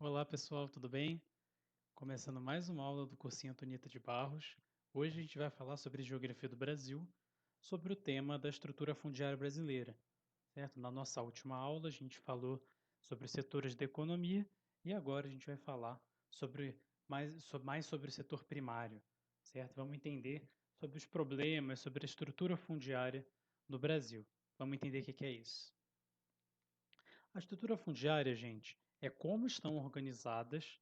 Olá pessoal, tudo bem? Começando mais uma aula do cursinho Antonita de Barros. Hoje a gente vai falar sobre Geografia do Brasil, sobre o tema da estrutura fundiária brasileira, certo? Na nossa última aula a gente falou sobre os setores da economia e agora a gente vai falar mais sobre o setor primário, certo? Vamos entender sobre os problemas, sobre a estrutura fundiária no Brasil. Vamos entender o que é isso. A estrutura fundiária, gente, é como estão organizadas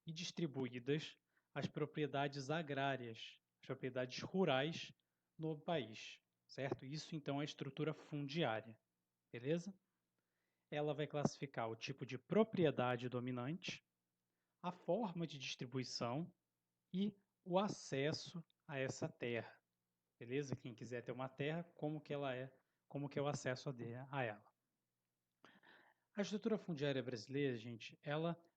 e distribuídas as propriedades agrárias, as propriedades rurais no país, certo? Isso então é a estrutura fundiária, beleza? Ela vai classificar o tipo de propriedade dominante, a forma de distribuição e o acesso a essa terra, beleza? Quem quiser ter uma terra, como que ela é, como que é o acesso a ela. A estrutura fundiária brasileira, gente,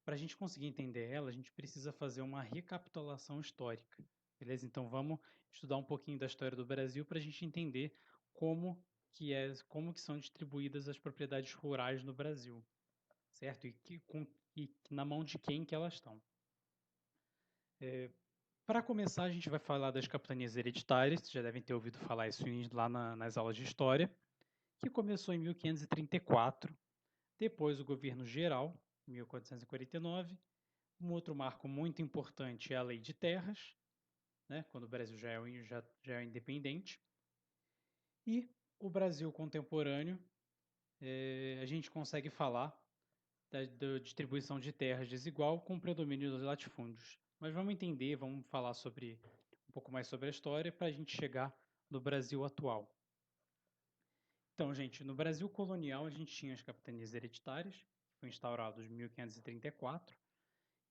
para a gente conseguir entender ela, a gente precisa fazer uma recapitulação histórica, beleza? Então vamos estudar um pouquinho da história do Brasil para a gente entender como que são distribuídas as propriedades rurais no Brasil, certo? E na mão de quem que elas estão. Para começar, a gente vai falar das capitanias hereditárias, vocês já devem ter ouvido falar isso lá nas aulas de história, que começou em 1534. Depois, o governo geral, 1449. Um outro marco muito importante é a Lei de Terras, né, quando o Brasil já é independente. E o Brasil contemporâneo, a gente consegue falar da distribuição de terras desigual com o predomínio dos latifúndios. Mas vamos entender, vamos falar um pouco mais sobre a história para a gente chegar no Brasil atual. Então, gente, no Brasil colonial a gente tinha as capitanias hereditárias, que foi instaurado em 1534,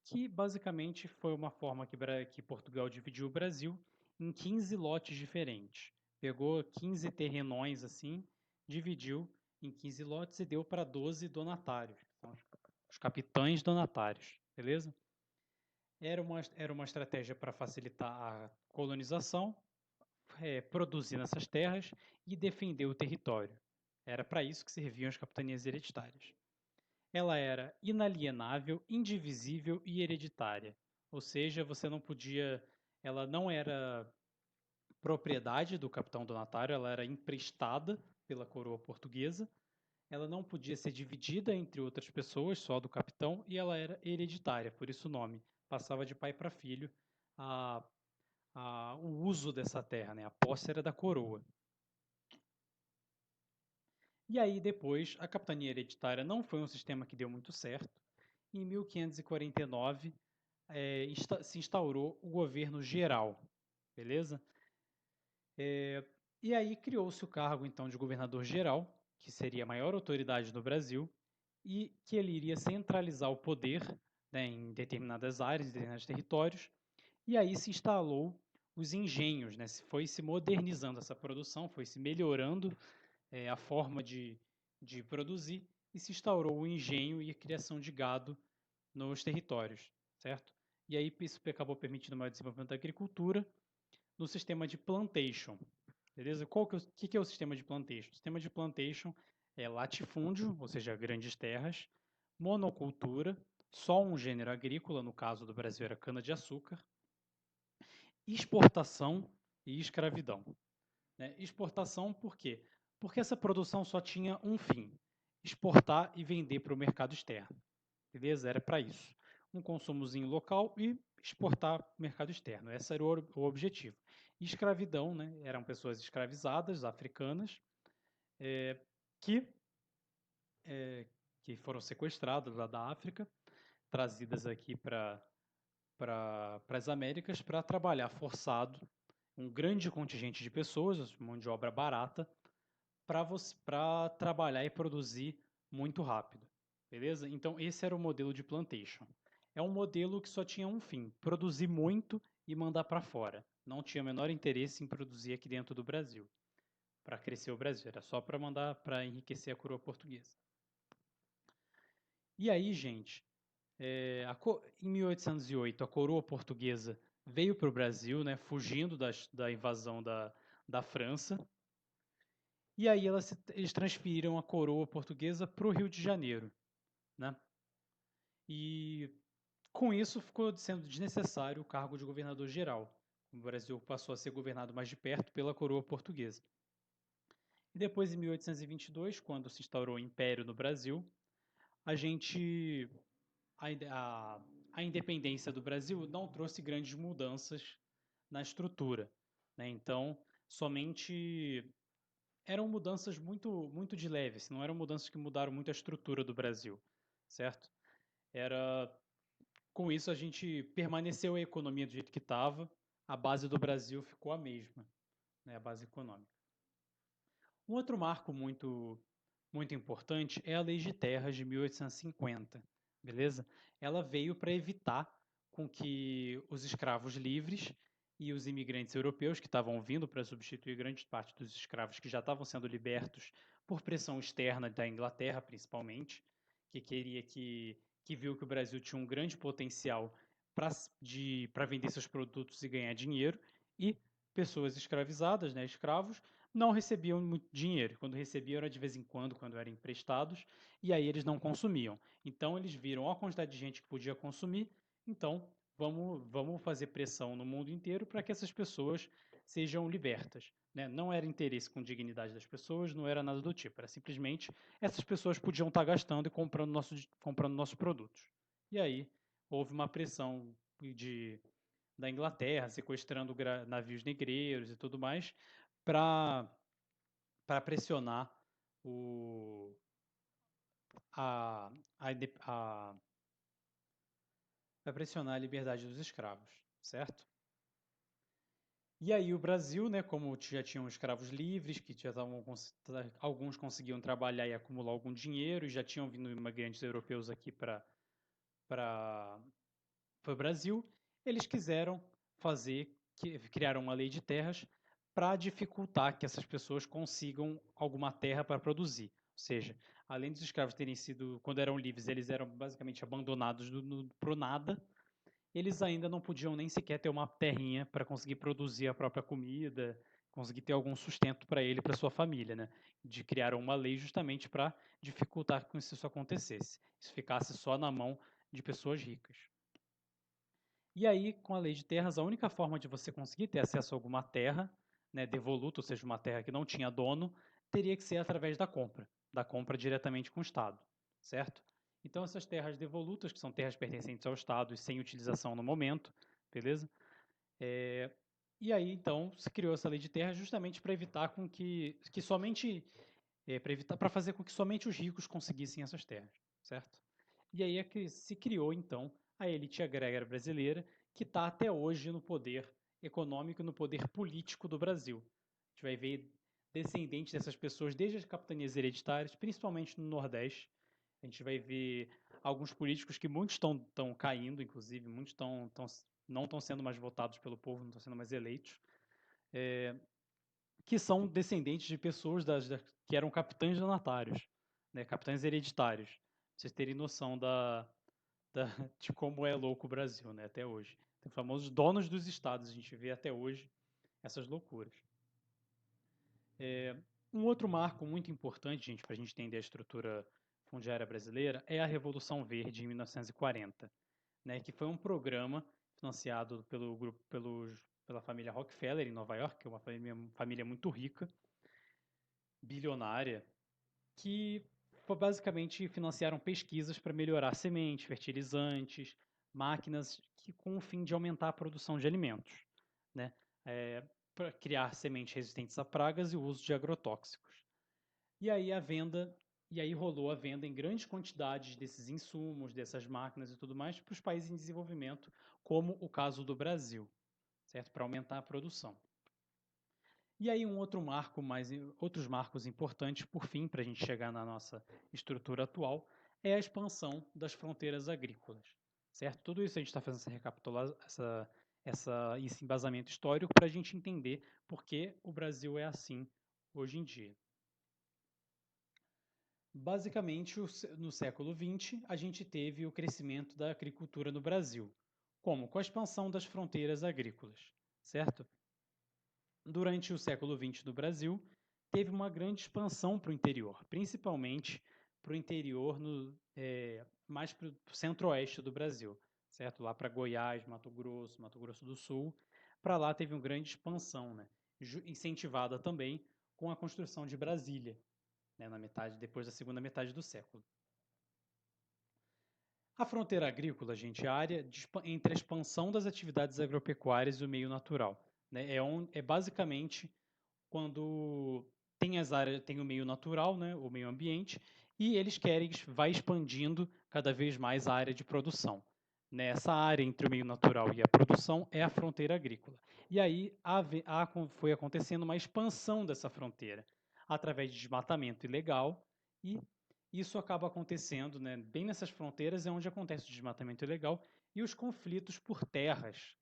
que basicamente foi uma forma que Portugal dividiu o Brasil em 15 lotes diferentes. Pegou 15 terrenões assim, dividiu em 15 lotes e deu para 12 donatários, que são os capitães donatários, beleza? Era uma estratégia para facilitar a colonização, produzir nessas terras e defender o território. Era para isso que serviam as capitanias hereditárias. Ela era inalienável, indivisível e hereditária. Ou seja, ela não era propriedade do capitão donatário, ela era emprestada pela coroa portuguesa. Ela não podia ser dividida entre outras pessoas, só do capitão, e ela era hereditária, por isso o nome. Passava de pai para filho a, o uso dessa terra, né? A posse era da coroa. E aí depois, a capitania hereditária não foi um sistema que deu muito certo. Em 1549, se instaurou o governo geral, beleza? E aí criou-se o cargo, então, de governador geral, que seria a maior autoridade do Brasil, e que ele iria centralizar o poder, né, em determinadas áreas, em determinados territórios, e aí se instalou os engenhos, né? Foi se modernizando essa produção, foi se melhorando a forma de produzir, e se instaurou o engenho e a criação de gado nos territórios, certo? E aí isso acabou permitindo o maior desenvolvimento da agricultura no sistema de plantation, beleza? Que é o sistema de plantation? O sistema de plantation é latifúndio, ou seja, grandes terras, monocultura, só um gênero agrícola, no caso do Brasil era cana-de-açúcar, exportação e escravidão. Né? Exportação por quê? Porque essa produção só tinha um fim, exportar e vender para o mercado externo. Beleza? Era para isso. Um consumozinho local e exportar para o mercado externo. Esse era o objetivo. E escravidão, né? Eram pessoas escravizadas, africanas, que, que foram sequestradas lá da África, trazidas aqui para as Américas para trabalhar forçado, um grande contingente de pessoas, mão de obra barata, para trabalhar e produzir muito rápido. Beleza? Então, esse era o modelo de plantation. É um modelo que só tinha um fim: produzir muito e mandar para fora. Não tinha o menor interesse em produzir aqui dentro do Brasil, para crescer o Brasil. Era só para mandar para enriquecer a coroa portuguesa. E aí, gente, em 1808, a coroa portuguesa veio para o Brasil, né, fugindo da invasão da França. E aí eles transferiram a coroa portuguesa para o Rio de Janeiro, né? e com isso ficou sendo desnecessário o cargo de governador-geral. O Brasil passou a ser governado mais de perto pela coroa portuguesa. E depois, em 1822, quando se instaurou o Império no Brasil, a gente a independência do Brasil não trouxe grandes mudanças na estrutura, né? Então, somente eram mudanças muito de leves, não eram mudanças que mudaram muito a estrutura do Brasil, certo? Era com isso a gente permaneceu a economia do jeito que estava, a base do Brasil ficou a mesma, né? A base econômica. Um outro marco muito importante é a Lei de Terras de 1850, beleza? Ela veio para evitar com que os escravos livres e os imigrantes europeus que estavam vindo para substituir grande parte dos escravos que já estavam sendo libertos por pressão externa da Inglaterra, principalmente, que queria que viu que o Brasil tinha um grande potencial para vender seus produtos e ganhar dinheiro, e pessoas escravizadas, né, escravos, não recebiam muito dinheiro. Quando recebiam era de vez em quando eram emprestados, e aí eles não consumiam. Então eles viram a quantidade de gente que podia consumir, então vamos fazer pressão no mundo inteiro para que essas pessoas sejam libertas. Né? Não era interesse com dignidade das pessoas, não era nada do tipo, era simplesmente essas pessoas podiam estar gastando e comprando nossos produtos. E aí houve uma pressão da Inglaterra, sequestrando navios negreiros e tudo mais, para pressionar o, a, a, a, a pressionar a liberdade dos escravos, certo? E aí o Brasil, né, como já tinham escravos livres, que já estavam, alguns conseguiam trabalhar e acumular algum dinheiro, e já tinham vindo imigrantes europeus aqui para o Brasil, eles quiseram criaram uma lei de terras para dificultar que essas pessoas consigam alguma terra para produzir. Ou seja, além dos escravos terem sido, quando eram livres, eles eram basicamente abandonados pro nada, eles ainda não podiam nem sequer ter uma terrinha para conseguir produzir a própria comida, conseguir ter algum sustento para ele e para sua família, né? De criaram uma lei justamente para dificultar que isso acontecesse. Isso ficasse só na mão de pessoas ricas. E aí, com a lei de terras, a única forma de você conseguir ter acesso a alguma terra, né, devoluta, ou seja, uma terra que não tinha dono, teria que ser através da compra diretamente com o Estado, certo? Então, essas terras devolutas, que são terras pertencentes ao Estado e sem utilização no momento, beleza? E aí, então, se criou essa lei de terras justamente para evitar com que somente para fazer com que somente os ricos conseguissem essas terras, certo? E aí é que se criou, então, a elite agrária brasileira, que está até hoje no poder econômico e no poder político do Brasil. A gente vai ver descendentes dessas pessoas desde as capitanias hereditárias, principalmente no Nordeste. A gente vai ver alguns políticos que muitos estão caindo, inclusive, muitos não estão sendo mais votados pelo povo, não estão sendo mais eleitos, que são descendentes de pessoas que eram capitães donatários, né, capitães hereditários. Pra vocês terem noção de como é louco o Brasil, né, até hoje. Tem famosos donos dos estados, a gente vê até hoje essas loucuras. Um outro marco muito importante, gente, para a gente entender a estrutura fundiária brasileira, é a Revolução Verde, em 1940, né, que foi um programa financiado pela família Rockefeller, em Nova York, que é uma família muito rica, bilionária, que basicamente financiaram pesquisas para melhorar sementes, fertilizantes, máquinas com o fim de aumentar a produção de alimentos, né? Para criar sementes resistentes a pragas e o uso de agrotóxicos. E aí rolou a venda em grandes quantidades desses insumos, dessas máquinas e tudo mais para os países em desenvolvimento, como o caso do Brasil, certo? Para aumentar a produção. E aí outros marcos importantes, por fim, para a gente chegar na nossa estrutura atual, é a expansão das fronteiras agrícolas, certo? Tudo isso a gente está fazendo esse embasamento histórico para a gente entender por que o Brasil é assim hoje em dia. Basicamente, no século XX, a gente teve o crescimento da agricultura no Brasil. Como? Com a expansão das fronteiras agrícolas, certo? Durante o século XX no Brasil, teve uma grande expansão para o interior, principalmente para o interior, mais para o centro-oeste do Brasil, certo? Lá para Goiás, Mato Grosso do Sul. Para lá teve uma grande expansão, né? Incentivada também com a construção de Brasília, né? Depois da segunda metade do século. A fronteira agrícola, gente, é a área entre a expansão das atividades agropecuárias e o meio natural, né? É basicamente quando tem o meio natural, né, o meio ambiente, e eles vai expandindo cada vez mais a área de produção. Nessa área entre o meio natural e a produção é a fronteira agrícola. E aí foi acontecendo uma expansão dessa fronteira através de desmatamento ilegal, e isso acaba acontecendo, né, bem nessas fronteiras é onde acontece o desmatamento ilegal e os conflitos por terras,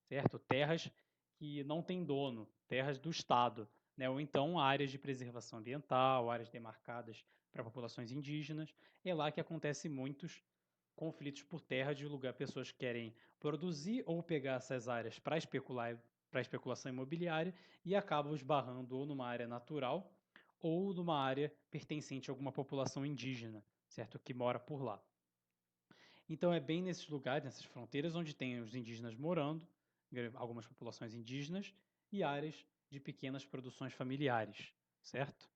certo? Terras que não têm dono, terras do Estado, né? Ou então áreas de preservação ambiental, áreas demarcadas para populações indígenas. É lá que acontecem muitos conflitos por terra de lugar, pessoas que querem produzir ou pegar essas áreas para especulação imobiliária e acabam esbarrando ou numa área natural ou numa área pertencente a alguma população indígena, certo? Que mora por lá. Então é bem nesses lugares, nessas fronteiras, onde tem os indígenas morando, algumas populações indígenas, e áreas de pequenas produções familiares, certo?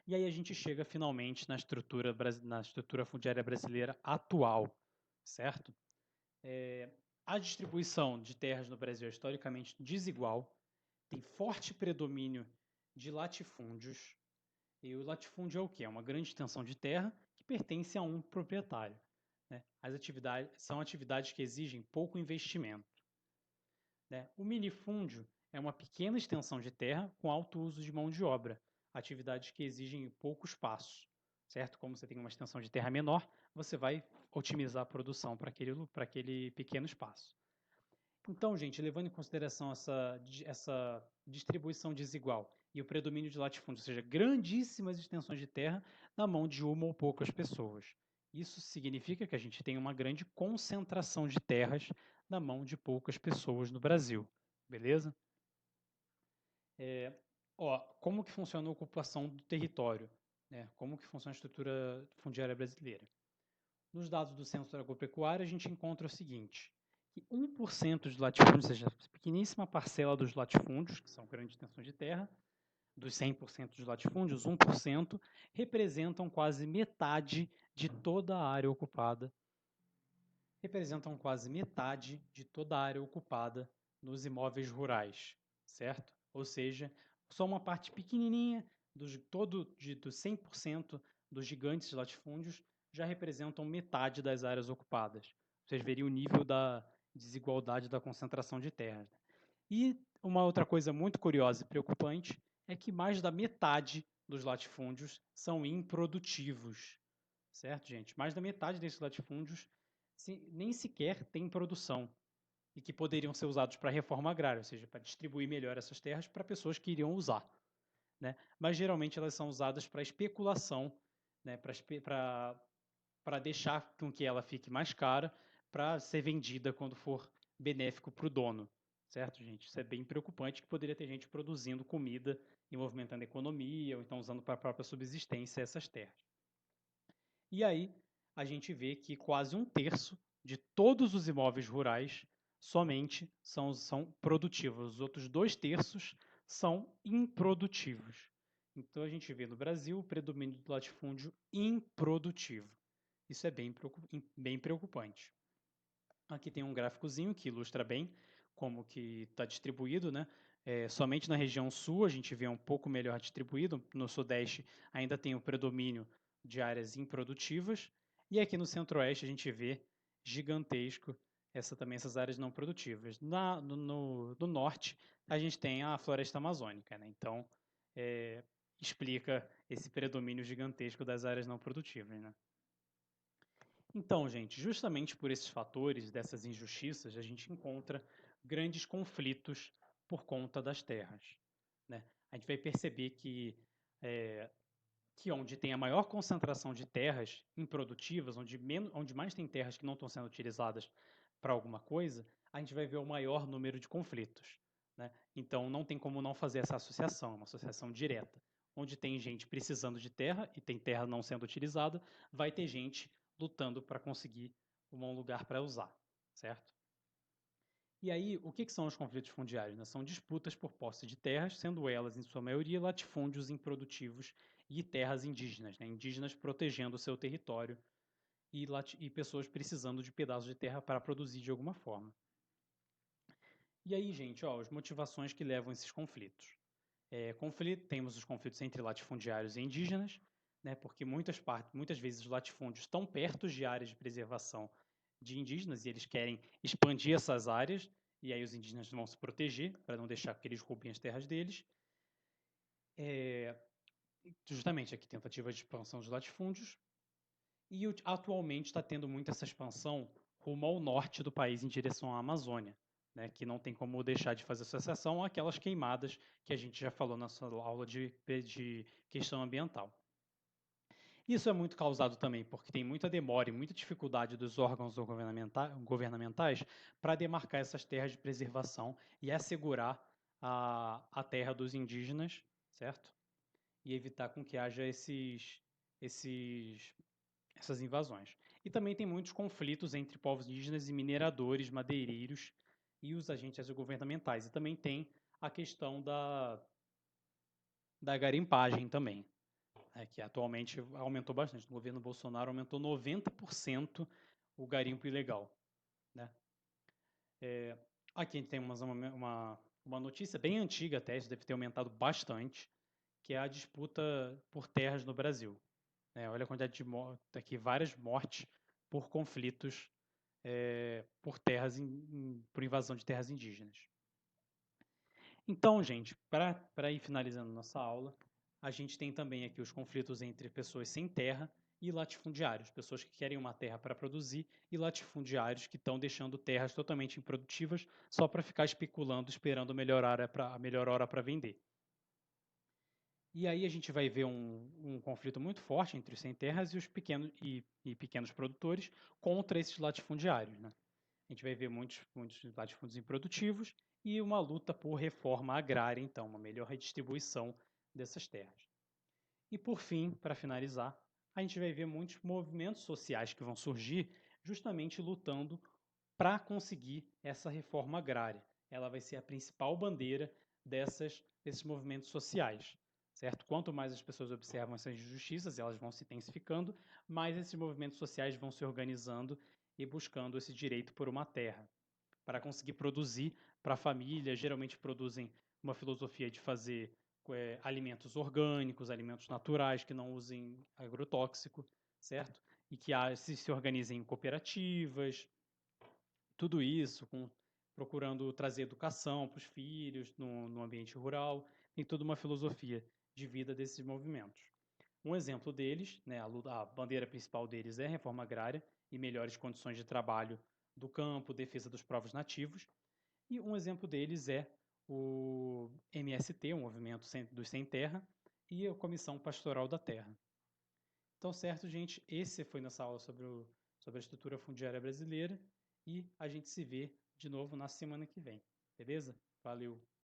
E aí a gente chega finalmente na estrutura fundiária brasileira atual, certo? A distribuição de terras no Brasil é historicamente desigual, tem forte predomínio de latifúndios, e o latifúndio é o quê? É uma grande extensão de terra que pertence a um proprietário, né? São atividades que exigem pouco investimento, né? O minifúndio é uma pequena extensão de terra com alto uso de mão de obra, atividades que exigem pouco espaço, certo? Como você tem uma extensão de terra menor, você vai otimizar a produção para aquele pequeno espaço. Então, gente, levando em consideração essa distribuição desigual e o predomínio de latifúndio, ou seja, grandíssimas extensões de terra na mão de uma ou poucas pessoas. Isso significa que a gente tem uma grande concentração de terras na mão de poucas pessoas no Brasil, beleza? Como que funciona a ocupação do território? Né? Como que funciona a estrutura fundiária brasileira? Nos dados do Censo Agropecuário, a gente encontra o seguinte, que 1% dos latifúndios, ou seja, a pequeníssima parcela dos latifúndios, que são grandes extensões de terra, dos 100% dos latifúndios, 1% representam quase metade de toda a área ocupada. Representam quase metade de toda a área ocupada nos imóveis rurais, certo? Ou seja, só uma parte pequenininha dos 100% dos gigantes latifúndios já representam metade das áreas ocupadas. Vocês veriam o nível da desigualdade da concentração de terras. E uma outra coisa muito curiosa e preocupante é que mais da metade dos latifúndios são improdutivos, certo, gente? Mais da metade desses latifúndios nem sequer tem produção e que poderiam ser usados para reforma agrária, ou seja, para distribuir melhor essas terras para pessoas que iriam usar, né? Mas geralmente elas são usadas para especulação, né? Para deixar com que ela fique mais cara, para ser vendida quando for benéfico para o dono, certo, gente? Isso é bem preocupante, que poderia ter gente produzindo comida e movimentando a economia, ou então usando para a própria subsistência essas terras. E aí a gente vê que quase 1/3 de todos os imóveis rurais somente são produtivos. Os outros 2/3 são improdutivos. Então a gente vê no Brasil o predomínio do latifúndio improdutivo. Isso é bem preocupante. Aqui tem um gráficozinho que ilustra bem como que está distribuído, né? Somente na região sul a gente vê um pouco melhor distribuído. No sudeste ainda tem o predomínio de áreas improdutivas. E aqui no centro-oeste a gente vê gigantesco essas áreas não produtivas. No norte a gente tem a floresta amazônica, né? Então explica esse predomínio gigantesco das áreas não produtivas, né? Então, gente, justamente por esses fatores, dessas injustiças, a gente encontra grandes conflitos por conta das terras, né? A gente vai perceber que onde tem a maior concentração de terras improdutivas, onde mais tem terras que não estão sendo utilizadas para alguma coisa, a gente vai ver o maior número de conflitos, né? Então, não tem como não fazer essa associação, uma associação direta. onde tem gente precisando de terra e tem terra não sendo utilizada, vai ter gente lutando para conseguir um lugar para usar, certo? E aí, o que são os conflitos fundiários, né? São disputas por posse de terras, sendo elas, em sua maioria, latifúndios improdutivos e terras indígenas, né? Indígenas protegendo o seu território e pessoas precisando de pedaços de terra para produzir de alguma forma. E aí, gente, ó, as motivações que levam a esses conflitos. Temos os conflitos entre latifundiários e indígenas, né, porque muitas vezes os latifúndios estão perto de áreas de preservação de indígenas e eles querem expandir essas áreas, e aí os indígenas vão se proteger para não deixar que eles roubem as terras deles. Justamente aqui, tentativa de expansão dos latifúndios. E atualmente está tendo muito essa expansão rumo ao norte do país, em direção à Amazônia, né, que não tem como deixar de fazer associação àquelas queimadas que a gente já falou na nossa aula de questão ambiental. Isso é muito causado também porque tem muita demora e muita dificuldade dos órgãos governamentais para demarcar essas terras de preservação e assegurar a terra dos indígenas, certo? E evitar com que haja essas invasões. E também tem muitos conflitos entre povos indígenas e mineradores, madeireiros e os agentes governamentais. E também tem a questão da garimpagem também, que atualmente aumentou bastante. No governo Bolsonaro aumentou 90% o garimpo ilegal. Né? Aqui a gente tem uma notícia bem antiga até, isso deve ter aumentado bastante, que é a disputa por terras no Brasil. Olha a quantidade de aqui, várias mortes por conflitos por invasão de terras indígenas. Então, gente, para ir finalizando nossa aula, a gente tem também aqui os conflitos entre pessoas sem terra e latifundiários, pessoas que querem uma terra para produzir e latifundiários que estão deixando terras totalmente improdutivas só para ficar especulando, esperando a melhor hora para vender. E aí a gente vai ver um conflito muito forte entre os sem terras e os pequenos produtores contra esses latifundiários. Né? A gente vai ver muitos latifúndios improdutivos e uma luta por reforma agrária, então, uma melhor redistribuição dessas terras. E por fim, para finalizar, a gente vai ver muitos movimentos sociais que vão surgir justamente lutando para conseguir essa reforma agrária. Ela vai ser a principal bandeira desses movimentos sociais. Certo? Quanto mais as pessoas observam essas injustiças, elas vão se intensificando, mais esses movimentos sociais vão se organizando e buscando esse direito por uma terra. Para conseguir produzir para a família, geralmente produzem uma filosofia de fazer alimentos orgânicos, alimentos naturais, que não usem agrotóxico, certo? E que se organizem em cooperativas, tudo isso procurando trazer educação para os filhos no ambiente rural, tem toda uma filosofia de vida desses movimentos. Um exemplo deles, né, a bandeira principal deles é a reforma agrária e melhores condições de trabalho do campo, defesa dos povos nativos, e um exemplo deles é o MST, o Movimento dos Sem Terra, e a Comissão Pastoral da Terra. Então, certo, gente, esse foi nossa aula sobre a estrutura fundiária brasileira e a gente se vê de novo na semana que vem, beleza? Valeu!